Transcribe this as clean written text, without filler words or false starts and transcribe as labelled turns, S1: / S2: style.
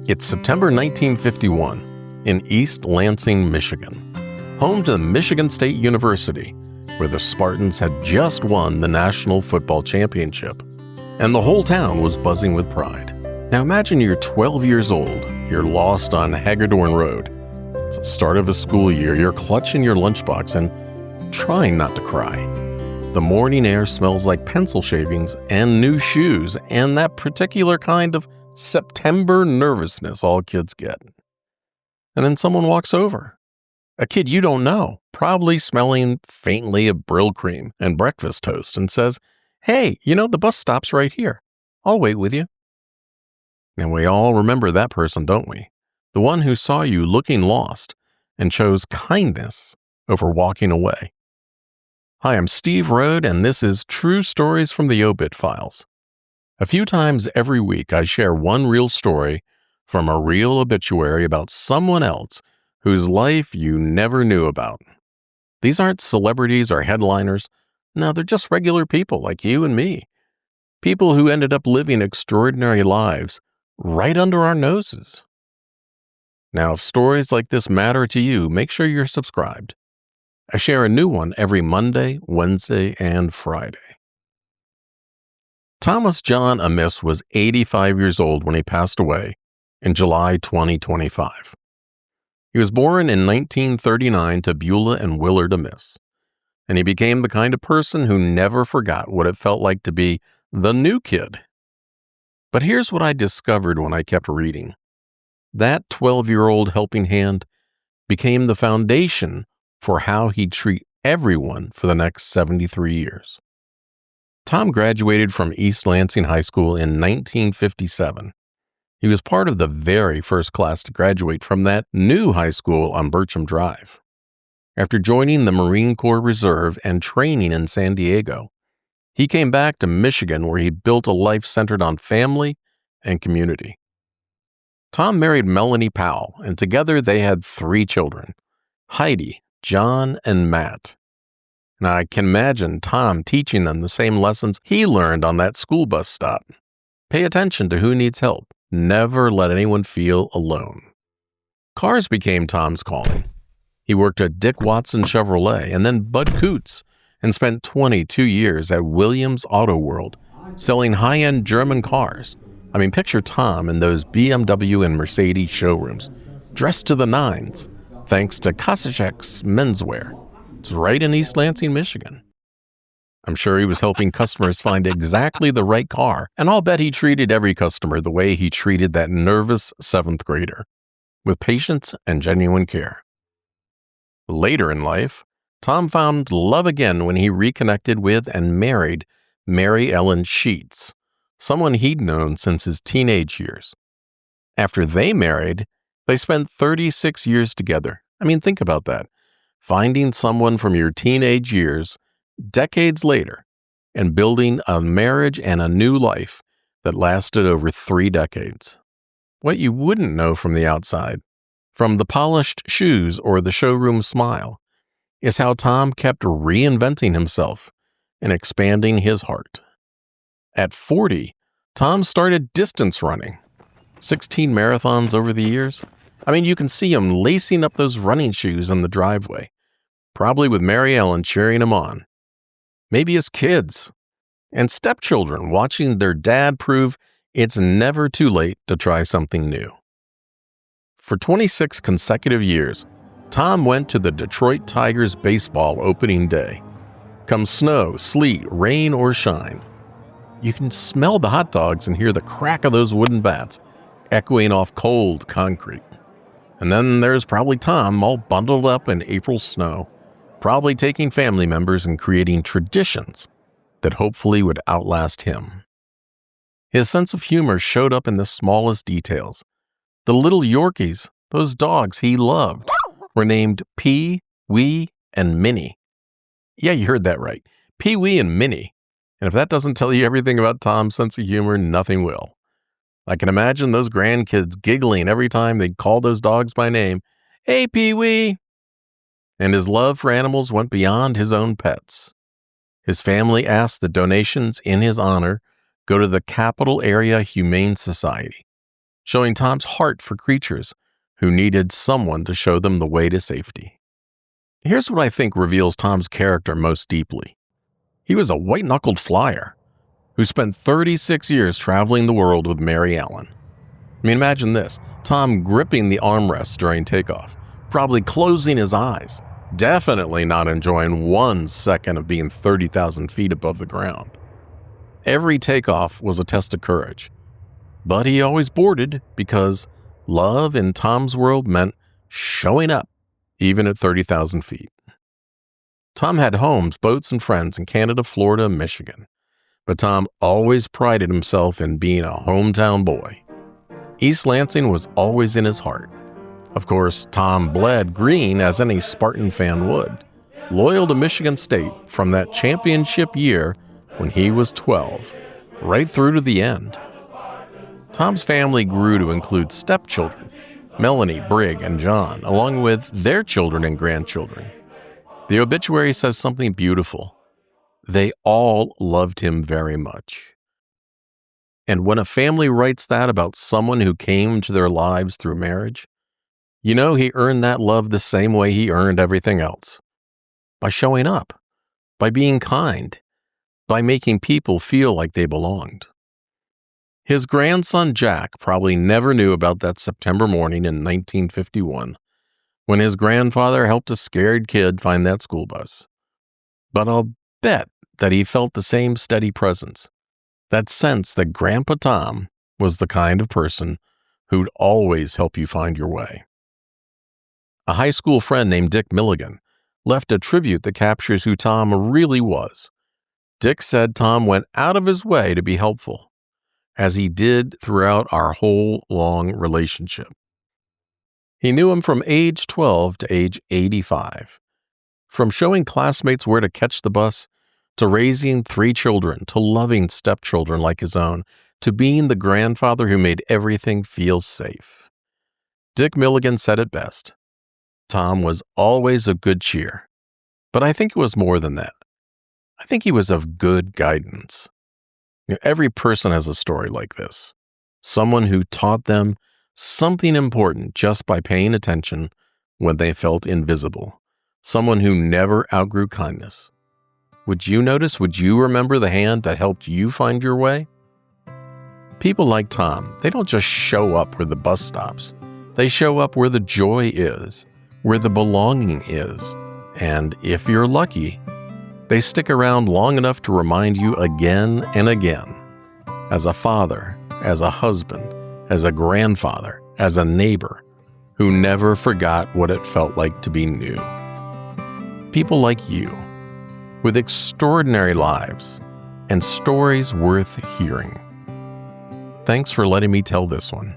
S1: It's September 1951 in East Lansing, Michigan, home to Michigan State University, where the Spartans had just won the National Football Championship, and the whole town was buzzing with pride. Now imagine you're 12 years old, you're lost on Hagedorn Road. It's the start of a school year, you're clutching your lunchbox and trying not to cry. The morning air smells like pencil shavings and new shoes and that particular kind of September nervousness all kids get. And then someone walks over. A kid you don't know, probably smelling faintly of Brill cream and breakfast toast, and says, "Hey, the bus stop's right here. I'll wait with you." And we all remember that person, don't we? The one who saw you looking lost and chose kindness over walking away. Hi, I'm Steve Rode, and this is True Stories from the Obit Files. A few times every week, I share one real story from a real obituary about someone else whose life you never knew about. These aren't celebrities or headliners. No, they're just regular people like you and me. People who ended up living extraordinary lives right under our noses. Now, if stories like this matter to you, make sure you're subscribed. I share a new one every Monday, Wednesday, and Friday. Thomas John Amiss was 85 years old when he passed away in July 2025. He was born in 1939 to Beulah and Willard Amiss, and he became the kind of person who never forgot what it felt like to be the new kid. But here's what I discovered when I kept reading. That 12-year-old helping hand became the foundation for how he'd treat everyone for the next 73 years. Tom graduated from East Lansing High School in 1957. He was part of the very first class to graduate from that new high school on Bircham Drive. After joining the Marine Corps Reserve and training in San Diego, he came back to Michigan where he built a life centered on family and community. Tom married Melanie Powell, and together they had 3 children, Heidi, John, and Matt. Now, I can imagine Tom teaching them the same lessons he learned on that school bus stop. Pay attention to who needs help. Never let anyone feel alone. Cars became Tom's calling. He worked at Dick Watson Chevrolet and then Bud Coots and spent 22 years at Williams Auto World selling high-end German cars. I mean, picture Tom in those BMW and Mercedes showrooms, dressed to the nines, thanks to Kosaczek's menswear. It's right in East Lansing, Michigan. I'm sure he was helping customers find exactly the right car, and I'll bet he treated every customer the way he treated that nervous 7th grader, with patience and genuine care. Later in life, Tom found love again when he reconnected with and married Mary Ellen Sheets, someone he'd known since his teenage years. After they married, they spent 36 years together. I mean, think about that. Finding someone from your teenage years, decades later, and building a marriage and a new life that lasted over 3 decades. What you wouldn't know from the outside, from the polished shoes or the showroom smile, is how Tom kept reinventing himself and expanding his heart. At 40, Tom started distance running. 16 marathons over the years. I mean, you can see him lacing up those running shoes in the driveway, probably with Mary Ellen cheering him on. Maybe his kids and stepchildren watching their dad prove it's never too late to try something new. For 26 consecutive years, Tom went to the Detroit Tigers baseball opening day. Come snow, sleet, rain, or shine. You can smell the hot dogs and hear the crack of those wooden bats echoing off cold concrete. And then there's probably Tom all bundled up in April snow, probably taking family members and creating traditions that hopefully would outlast him. His sense of humor showed up in the smallest details. The little Yorkies, those dogs he loved, were named Pee, Wee, and Minnie. Yeah, you heard that right. Pee, Wee, and Minnie. And if that doesn't tell you everything about Tom's sense of humor, nothing will. I can imagine those grandkids giggling every time they'd call those dogs by name. "Hey, Pee-wee!" And his love for animals went beyond his own pets. His family asked that donations in his honor go to the Capital Area Humane Society. showing Tom's heart for creatures who needed someone to show them the way to safety. Here's what I think reveals Tom's character most deeply. He was a white-knuckled flyer who spent 36 years traveling the world with Mary Ellen. I mean, imagine this, Tom gripping the armrests during takeoff, probably closing his eyes, definitely not enjoying 1 second of being 30,000 feet above the ground. Every takeoff was a test of courage, but he always boarded because love in Tom's world meant showing up, even at 30,000 feet. Tom had homes, boats, and friends in Canada, Florida, and Michigan, but Tom always prided himself in being a hometown boy. East Lansing was always in his heart. Of course, Tom bled green as any Spartan fan would, loyal to Michigan State from that championship year when he was 12, right through to the end. Tom's family grew to include stepchildren, Melanie, Brig, and John, along with their children and grandchildren. The obituary says something beautiful. They all loved him very much. And when a family writes that about someone who came into their lives through marriage, you know he earned that love the same way he earned everything else. By showing up, by being kind, by making people feel like they belonged. His grandson Jack probably never knew about that September morning in 1951 when his grandfather helped a scared kid find that school bus. But I'll bet that he felt the same steady presence, that sense that Grandpa Tom was the kind of person who'd always help you find your way. A high school friend named Dick Milligan left a tribute that captures who Tom really was. Dick said Tom went out of his way to be helpful, as he did throughout our whole long relationship. He knew him from age 12 to age 85, from showing classmates where to catch the bus, to raising 3 children, to loving stepchildren like his own, to being the grandfather who made everything feel safe. Dick Milligan said it best. Tom was always of good cheer, but I think it was more than that. I think he was of good guidance. Every person has a story like this. Someone who taught them something important just by paying attention when they felt invisible. Someone who never outgrew kindness. Would you notice, would you remember the hand that helped you find your way? People like Tom, they don't just show up where the bus stops. They show up where the joy is, where the belonging is. And if you're lucky, they stick around long enough to remind you again and again, as a father, as a husband, as a grandfather, as a neighbor, who never forgot what it felt like to be new. People like you, with extraordinary lives and stories worth hearing. Thanks for letting me tell this one.